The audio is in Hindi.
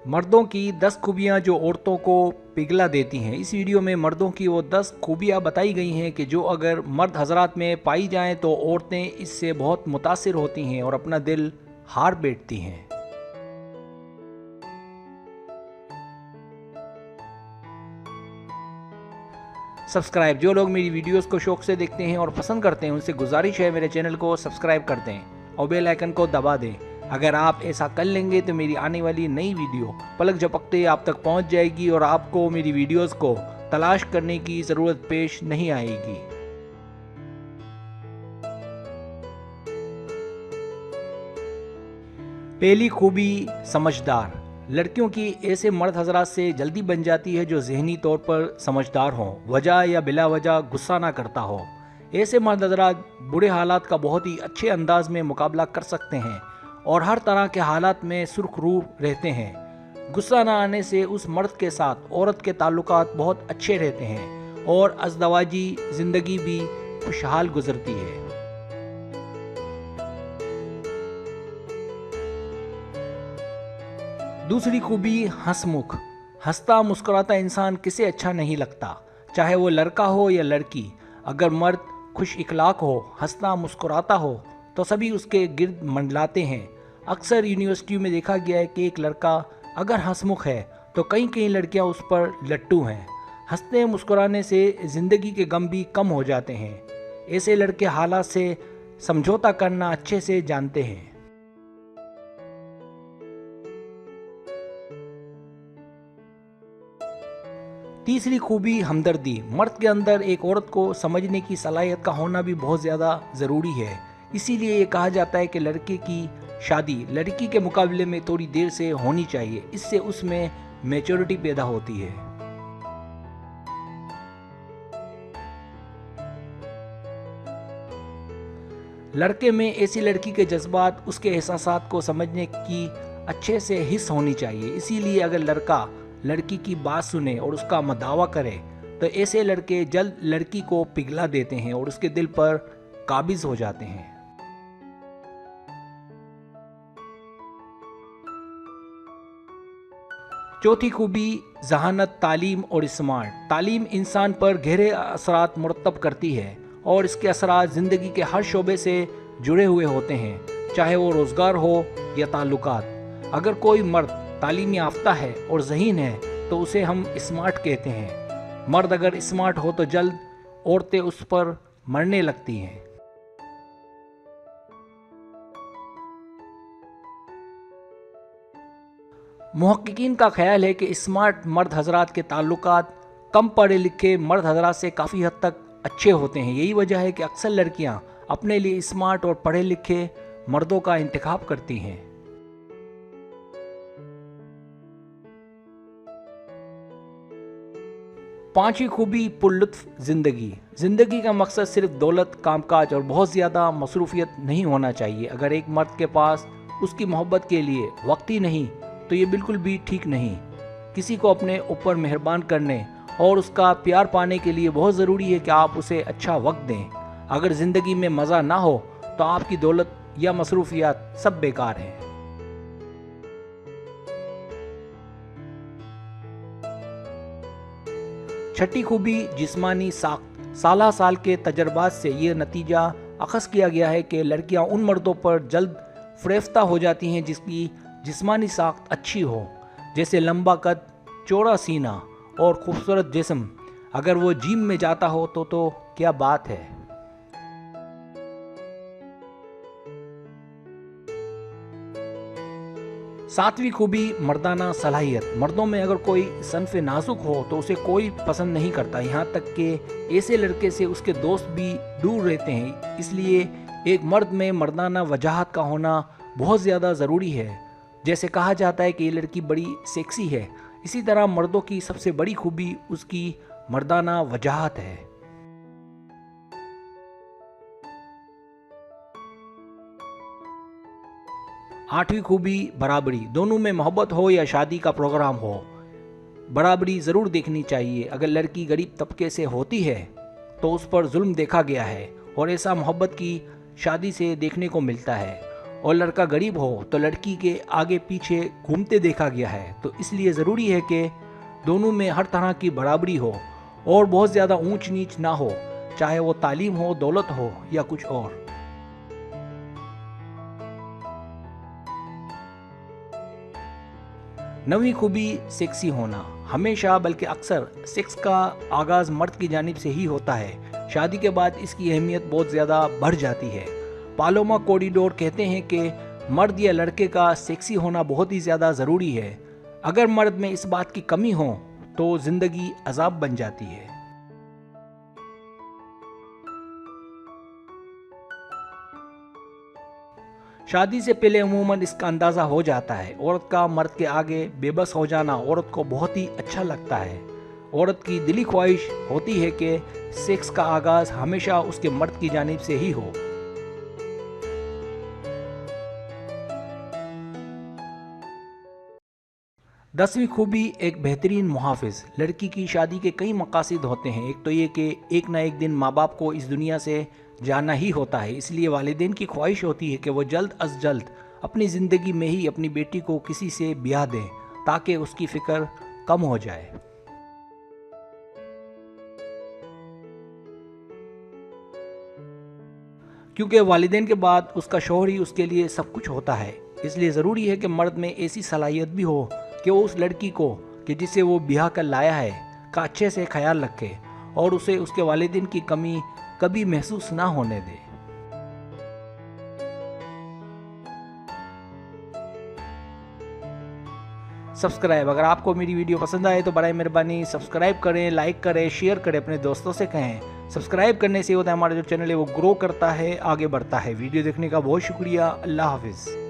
मर्दों की 10 खूबियां जो औरतों को पिघला देती हैं। इस वीडियो में मर्दों की वो 10 खूबियां बताई गई हैं कि जो अगर मर्द हजरात में पाई जाएं तो औरतें इससे बहुत मुतासिर होती हैं और अपना दिल हार बैठती हैं। सब्सक्राइब, जो लोग मेरी वीडियोस को शौक से देखते हैं और पसंद करते हैं उनसे गुजारिश है मेरे चैनल को सब्सक्राइब कर दें और बेल आइकन को दबा दें। अगर आप ऐसा कर लेंगे तो मेरी आने वाली नई वीडियो पलक झपकते आप तक पहुंच जाएगी और आपको मेरी वीडियोस को तलाश करने की ज़रूरत पेश नहीं आएगी। पहली खूबी, समझदार। लड़कियों की ऐसे मर्द हजरात से जल्दी बन जाती है जो जहनी तौर पर समझदार हों, वजह या बिला वजह गुस्सा ना करता हो। ऐसे मर्द हजरात बुरे हालात का बहुत ही अच्छे अंदाज में मुकाबला कर सकते हैं और हर तरह के हालात में सुरखरू रहते हैं। गुस्सा ना आने से उस मर्द के साथ औरत के ताल्लुकात बहुत अच्छे रहते हैं और अज़दवाजी ज़िंदगी भी खुशहाल गुजरती है। दूसरी खूबी, हंसमुख। हंसता मुस्कुराता इंसान किसे अच्छा नहीं लगता, चाहे वो लड़का हो या लड़की। अगर मर्द खुश इखलाक हो, हंसता मुस्कुराता हो तो सभी उसके गिर्द मंडलाते हैं। अक्सर यूनिवर्सिटी में देखा गया है कि एक लड़का अगर हंसमुख है तो कई कई लड़कियां उस पर लट्टू हैं। हंसते मुस्कुराने से ज़िंदगी के गम भी कम हो जाते हैं। ऐसे लड़के हालात से समझौता करना अच्छे से जानते हैं। तीसरी खूबी, हमदर्दी। मर्द के अंदर एक औरत को समझने की सलाहियत का होना भी बहुत ज़्यादा ज़रूरी है। इसीलिए ये कहा जाता है कि लड़के की शादी लड़की के मुकाबले में थोड़ी देर से होनी चाहिए, इससे उसमें मैच्योरिटी पैदा होती है। लड़के में ऐसी लड़की के जज्बात, उसके एहसासात को समझने की अच्छे से हिस्स होनी चाहिए। इसीलिए अगर लड़का लड़की की बात सुने और उसका मदावा करे तो ऐसे लड़के जल्द लड़की को पिघला देते हैं और उसके दिल पर काबिज हो जाते हैं। चौथी खूबी, जहानत, तालीम और स्मार्ट। तालीम इंसान पर गहरे असरात मुरतब करती है और इसके असरात ज़िंदगी के हर शोबे से जुड़े हुए होते हैं, चाहे वो रोज़गार हो या ताल्लुकात। अगर कोई मर्द तालीम याफ्ता है और ज़हीन है तो उसे हम स्मार्ट कहते हैं। मर्द अगर स्मार्ट हो तो जल्द औरतें उस पर मरने लगती हैं। मुहक्किकीन का ख्याल है कि स्मार्ट मर्द हजरात के ताल्लुकात कम पढ़े लिखे मर्द हजरात से काफ़ी हद तक अच्छे होते हैं। यही वजह है कि अक्सर लड़कियां अपने लिए स्मार्ट और पढ़े लिखे मर्दों का इंतखाब करती हैं। पांचवी खूबी, पुरलुत्फ ज़िंदगी। ज़िंदगी का मकसद सिर्फ दौलत, कामकाज और बहुत ज़्यादा मसरूफियत नहीं होना चाहिए। अगर एक मर्द के पास उसकी मोहब्बत के लिए वक्त ही नहीं तो ये बिल्कुल भी ठीक नहीं। किसी को अपने ऊपर मेहरबान करने और उसका प्यार पाने के लिए बहुत ज़रूरी है कि आप उसे अच्छा वक्त दें। अगर ज़िंदगी में मज़ा ना हो तो आपकी दौलत या मसरूफियात सब बेकार हैं। छठी खूबी, जिस्मानी साख्त। साल साल के तजर्बात से ये नतीजा अखज़ किया गया है कि लड़कियां उन मर्दों पर जल्द फ़रेफ्ता हो जाती हैं जिसकी जिस्मानी साख्त अच्छी हो, जैसे लंबा कद, चौड़ा सीना और खूबसूरत जिस्म। अगर वो जिम में जाता हो तो क्या बात है। सातवीं खूबी, मर्दाना सलाहियत। मर्दों में अगर कोई सनफ नाजुक हो तो उसे कोई पसंद नहीं करता, यहाँ तक कि ऐसे लड़के से उसके दोस्त भी दूर रहते हैं। इसलिए एक मर्द में मर्दाना वजाहत का होना बहुत ज़्यादा ज़रूरी है। जैसे कहा जाता है कि ये लड़की बड़ी सेक्सी है, इसी तरह मर्दों की सबसे बड़ी खूबी उसकी मर्दाना वजाहत है। आठवीं खूबी, बराबरी। दोनों में मोहब्बत हो या शादी का प्रोग्राम हो, बराबरी ज़रूर देखनी चाहिए। अगर लड़की गरीब तबके से होती है तो उस पर जुल्म देखा गया है और ऐसा मोहब्बत की शादी से देखने को मिलता है। और लड़का गरीब हो तो लड़की के आगे पीछे घूमते देखा गया है। तो इसलिए ज़रूरी है कि दोनों में हर तरह की बराबरी हो और बहुत ज़्यादा ऊंच नीच ना हो, चाहे वो तालीम हो, दौलत हो या कुछ और। नवीं खूबी सेक्सी होना। हमेशा बल्कि अक्सर सेक्स का आगाज़ मर्द की जानिब से ही होता है। शादी के बाद इसकी अहमियत बहुत ज़्यादा बढ़ जाती है। पालोमा कोडिडोर कहते हैं कि मर्द या लड़के का सेक्सी होना बहुत ही ज़्यादा ज़रूरी है। अगर मर्द में इस बात की कमी हो तो ज़िंदगी अजाब बन जाती है। शादी से पहले अमूमन इसका अंदाज़ा हो जाता है। औरत का मर्द के आगे बेबस हो जाना औरत को बहुत ही अच्छा लगता है। औरत की दिली ख्वाहिश होती है कि सेक्स का आगाज़ हमेशा उसके मर्द की जानिब से ही हो। दसवीं खूबी एक बेहतरीन मुहाफ़िज़। लड़की की शादी के कई मकासद होते हैं। एक तो ये कि एक ना एक दिन माँ बाप को इस दुनिया से जाना ही होता है, इसलिए वालिदैन की ख्वाहिश होती है कि वो जल्द अज जल्द अपनी ज़िंदगी में ही अपनी बेटी को किसी से ब्याह दें ताकि उसकी फ़िक्र कम हो जाए। क्योंकि वालिदैन के बाद उसका शौहर ही उसके लिए सब कुछ होता है, इसलिए ज़रूरी है कि मर्द में ऐसी सलाहियत भी हो कि वो उस लड़की को कि जिसे वो ब्याह कर लाया है का अच्छे से ख्याल रखे और उसे उसके वालिदैन की कमी कभी महसूस ना होने दे। सब्सक्राइब, अगर आपको मेरी वीडियो पसंद आए तो बड़ी मेहरबानी सब्सक्राइब करें, लाइक करें, शेयर करें, अपने दोस्तों से कहें। सब्सक्राइब करने से होता है हमारा जो चैनल है वो ग्रो करता है, आगे बढ़ता है। वीडियो देखने का बहुत शुक्रिया। अल्लाह हाफिज़।